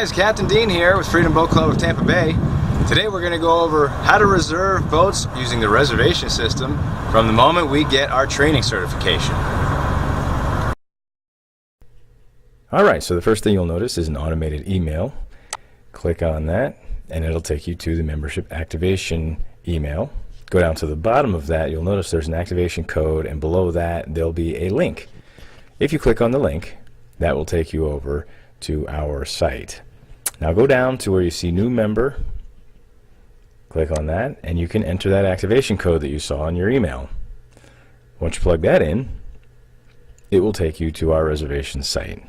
guys, Captain Dean here with Freedom Boat Club of Tampa Bay. Today we're going to go over how to reserve boats using the reservation system from the moment we get our training certification. Alright, so the first thing you'll notice is an automated email. Click on that and it'll take you to the membership activation email. Go down to the bottom of that, you'll notice there's an activation code, and below that there'll be a link. If you click on the link, that will take you over to our site. Now go down to where you see new member, click on that, and you can enter that activation code that you saw in your email. Once you plug that in, it will take you to our reservation site.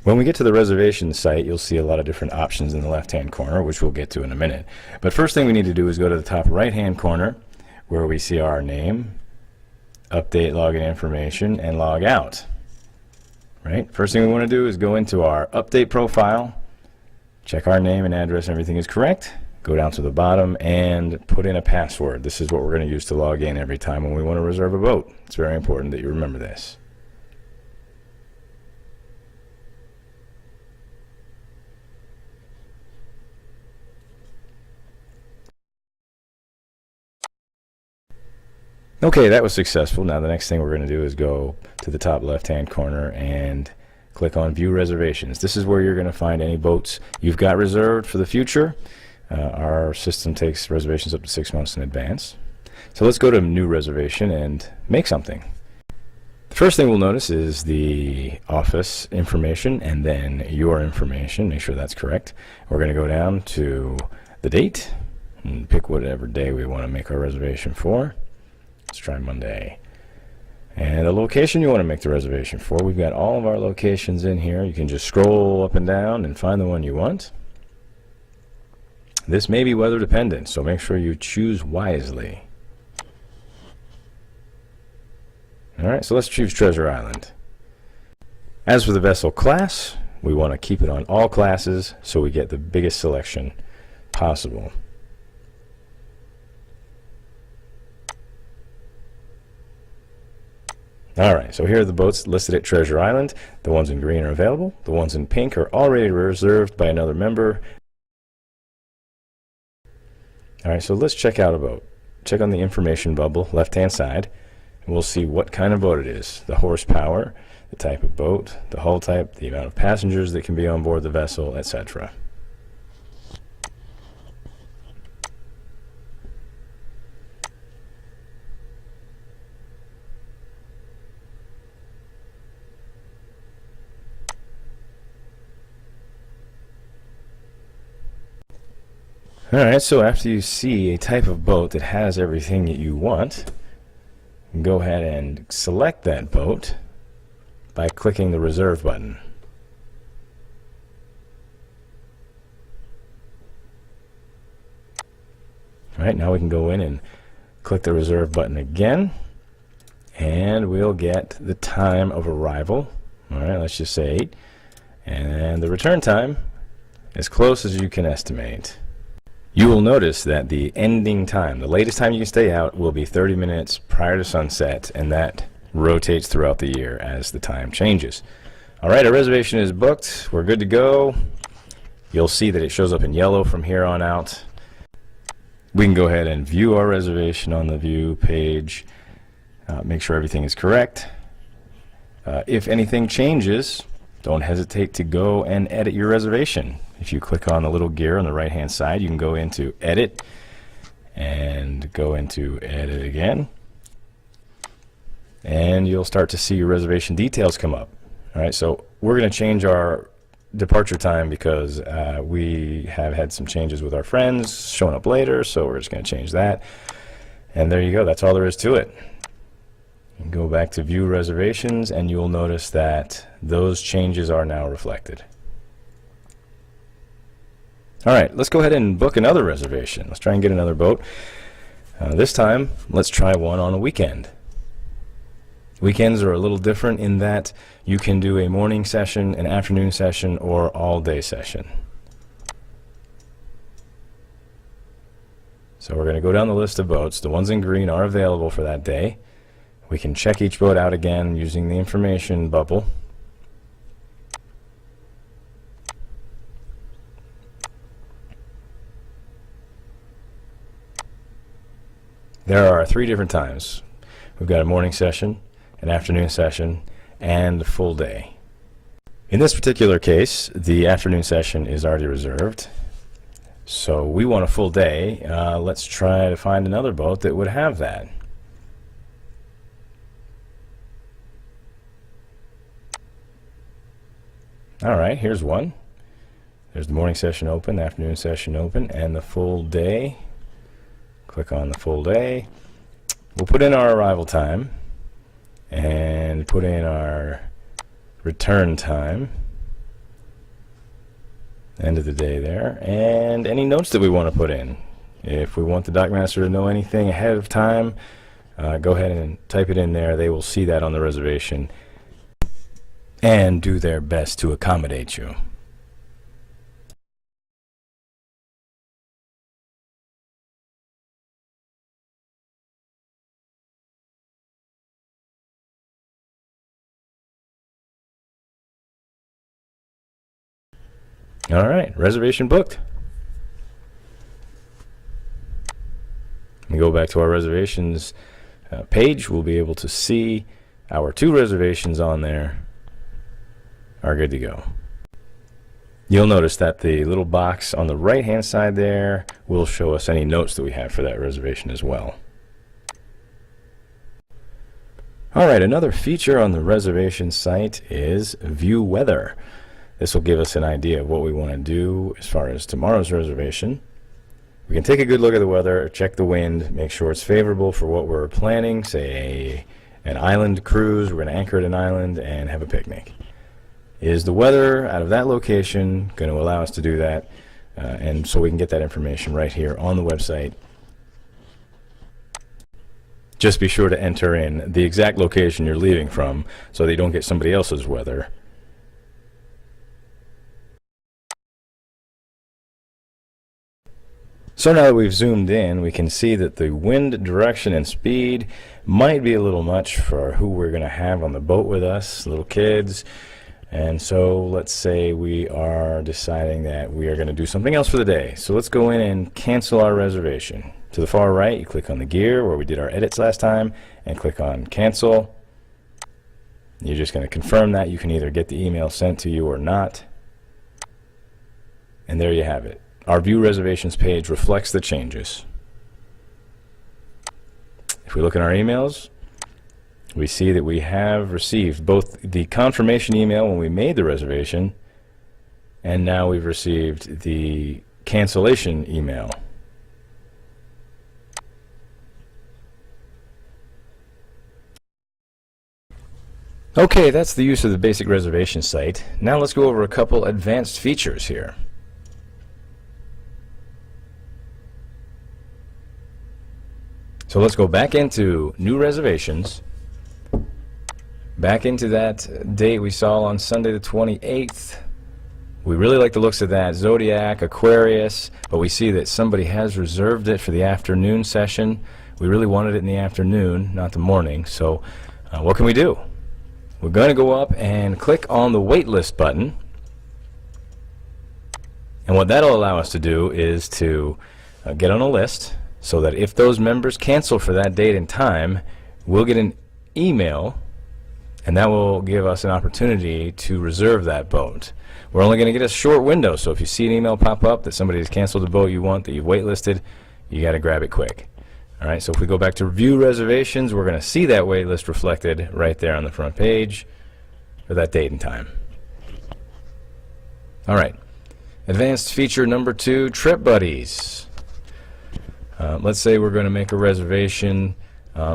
When we get to the reservation site, you'll see a lot of different options in the left hand corner, which we'll get to in a minute. But first thing we need to do is go to the top right hand corner where we see our name, update login information, and log out. Right? First thing we want to do is go into our update profile, check our name and address, everything is correct. Go down to the bottom and put in a password. This is what we're going to use to log in every time when we want to reserve a boat. It's very important that you remember this. Okay, that was successful. Now the next thing we're going to do is go to the top left hand corner and click on View Reservations. This is where you're going to find any boats you've got reserved for the future. Our system takes reservations up to 6 months in advance. So let's go to New Reservation and make something. The first thing we'll notice is the office information and then your information. Make sure that's correct. We're going to go down to the date and pick whatever day we want to make our reservation for. Let's try Monday. And the location you want to make the reservation for. We've got all of our locations in here. You can just scroll up and down and find the one you want. This may be weather dependent, so make sure you choose wisely. Alright, so let's choose Treasure Island. As for the vessel class, we want to keep it on all classes so we get the biggest selection possible. Alright, so here are the boats listed at Treasure Island. The ones in green are available. The ones in pink are already reserved by another member. Alright, so let's check out a boat. Check on the information bubble, left-hand side, and we'll see what kind of boat it is. The horsepower, the type of boat, the hull type, the amount of passengers that can be on board the vessel, etc. Alright, so after you see a type of boat that has everything that you want, go ahead and select that boat by clicking the Reserve button. Alright, now we can go in and click the Reserve button again, and we'll get the time of arrival. Alright, let's just say 8, and the return time as close as you can estimate. You will notice that the ending time, the latest time you can stay out, will be 30 minutes prior to sunset, and that rotates throughout the year as the time changes. Alright, our reservation is booked. We're good to go. You'll see that it shows up in yellow from here on out. We can go ahead and view our reservation on the view page. Make sure everything is correct. If anything changes, don't hesitate to go and edit your reservation. If you click on the little gear on the right hand side, you can go into Edit and go into Edit again, and you'll start to see your reservation details come up. Alright, so we're going to change our departure time because we have had some changes with our friends showing up later, so we're just going to change that. And there you go, that's all there is to it. You can go back to View Reservations and you'll notice that those changes are now reflected. Alright, let's go ahead and book another reservation. Let's try and get another boat. This time, let's try one on a weekend. Weekends are a little different in that you can do a morning session, an afternoon session, or all-day session. So we're going to go down the list of boats. The ones in green are available for that day. We can check each boat out again using the information bubble. There are 3 different times. We've got a morning session, an afternoon session, and a full day. In this particular case, the afternoon session is already reserved, so we want a full day. Let's try to find another boat that would have that. Alright, here's one. There's the morning session open, the afternoon session open, and the full day. Click on the full day. We'll put in our arrival time and put in our return time, end of the day there, and any notes that we want to put in. If we want the dockmaster to know anything ahead of time, go ahead and type it in there. They will see that on the reservation and do their best to accommodate you. All right, reservation booked. We go back to our reservations page. We'll be able to see our 2 reservations on there are good to go. You'll notice that the little box on the right hand side there will show us any notes that we have for that reservation as well. Alright, another feature on the reservation site is view weather. This will give us an idea of what we want to do as far as tomorrow's reservation. We can take a good look at the weather, check the wind, make sure it's favorable for what we're planning, say an island cruise. We're going to anchor at an island and have a picnic. Is the weather out of that location going to allow us to do that? And so we can get that information right here on the website. Just be sure to enter in the exact location you're leaving from so that you don't get somebody else's weather. So now that we've zoomed in, we can see that the wind direction and speed might be a little much for who we're going to have on the boat with us, little kids. And so let's say we are deciding that we are going to do something else for the day. So let's go in and cancel our reservation. To the far right, you click on the gear where we did our edits last time and click on cancel. You're just going to confirm that. You can either get the email sent to you or not. And there you have it. Our view reservations page reflects the changes. If we look in our emails, we see that we have received both the confirmation email when we made the reservation, and now we've received the cancellation email. Okay, that's the use of the basic reservation site. Now let's go over a couple advanced features here. So let's go back into new reservations, back into that date we saw on Sunday the 28th. We really like the looks of that, Zodiac, Aquarius, but we see that somebody has reserved it for the afternoon session. We really wanted it in the afternoon, not the morning, so what can we do? We're going to go up and click on the waitlist button, and what that'll allow us to do is to get on a list, so that if those members cancel for that date and time, we'll get an email, and that will give us an opportunity to reserve that boat. We're only going to get a short window, so if you see an email pop up that somebody has canceled the boat you want, that you've waitlisted, you got to grab it quick. Alright, so if we go back to view reservations, we're going to see that waitlist reflected right there on the front page for that date and time. Alright, advanced feature number 2, trip buddies. Let's say we're going to make a reservation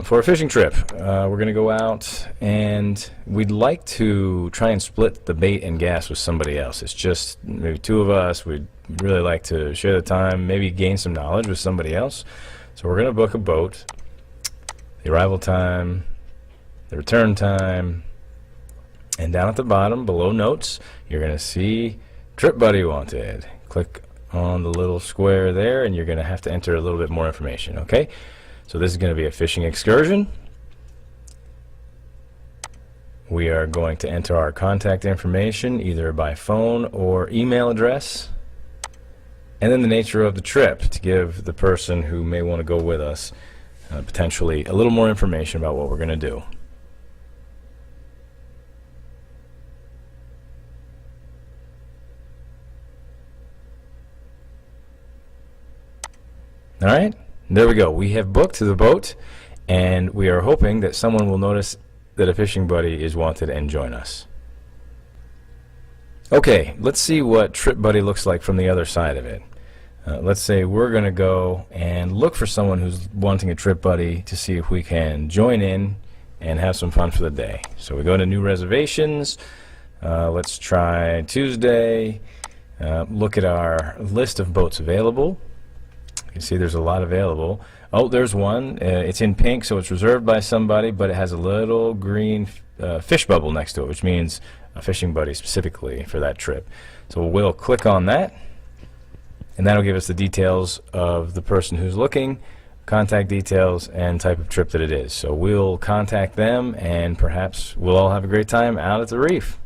for a fishing trip. We're going to go out and we'd like to try and split the bait and gas with somebody else. It's just maybe 2 of us. We'd really like to share the time, maybe gain some knowledge with somebody else. So we're going to book a boat, the arrival time, the return time, and down at the bottom below notes you're going to see trip buddy wanted. Click on the little square there and you're going to have to enter a little bit more information. Okay, so this is going to be a fishing excursion. We are going to enter our contact information either by phone or email address, and then the nature of the trip to give the person who may want to go with us potentially a little more information about what we're going to do. All right, there we go. We have booked the boat, and we are hoping that someone will notice that a fishing buddy is wanted and join us. Okay, let's see what Trip Buddy looks like from the other side of it. Let's say we're going to go and look for someone who's wanting a Trip Buddy to see if we can join in and have some fun for the day. So we go to New Reservations. Let's try Tuesday. Look at our list of boats available. You can see there's a lot available. Oh, there's one. It's in pink, so it's reserved by somebody, but it has a little green fish bubble next to it, which means a fishing buddy specifically for that trip. So we'll click on that, and that'll give us the details of the person who's looking, contact details, and type of trip that it is. So we'll contact them, and perhaps we'll all have a great time out at the reef.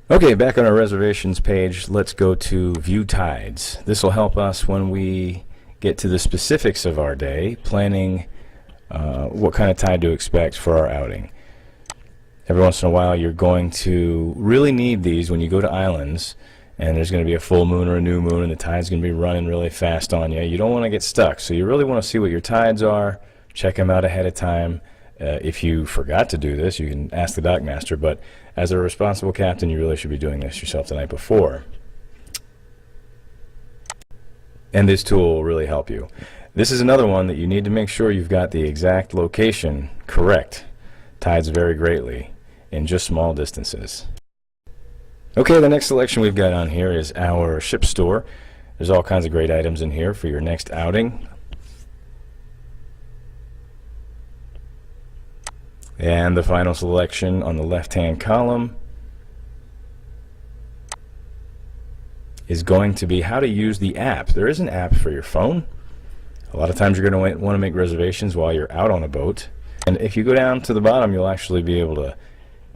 Okay, back on our reservations page, let's go to View Tides. This will help us when we get to the specifics of our day, planning what kind of tide to expect for our outing. Every once in a while you're going to really need these when you go to islands and there's going to be a full moon or a new moon and the tide's going to be running really fast on you. You don't want to get stuck, so you really want to see what your tides are, check them out ahead of time. If you forgot to do this, you can ask the dockmaster, but as a responsible captain, you really should be doing this yourself the night before. And this tool will really help you. This is another one that you need to make sure you've got the exact location correct. Tides vary greatly in just small distances. Okay, the next selection we've got on here is our ship store. There's all kinds of great items in here for your next outing. And the final selection on the left-hand column is going to be how to use the app. There is an app for your phone. A lot of times you're going to want to make reservations while you're out on a boat. And if you go down to the bottom, you'll actually be able to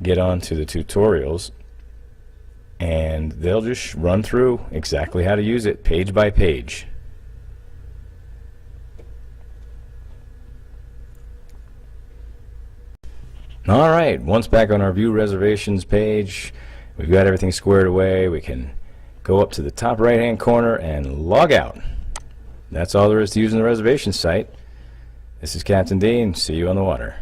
get onto the tutorials, and they'll just run through exactly how to use it page by page. Alright, once back on our View Reservations page, we've got everything squared away. We can go up to the top right hand corner and log out. That's all there is to using the reservation site. This is Captain Dean. See you on the water.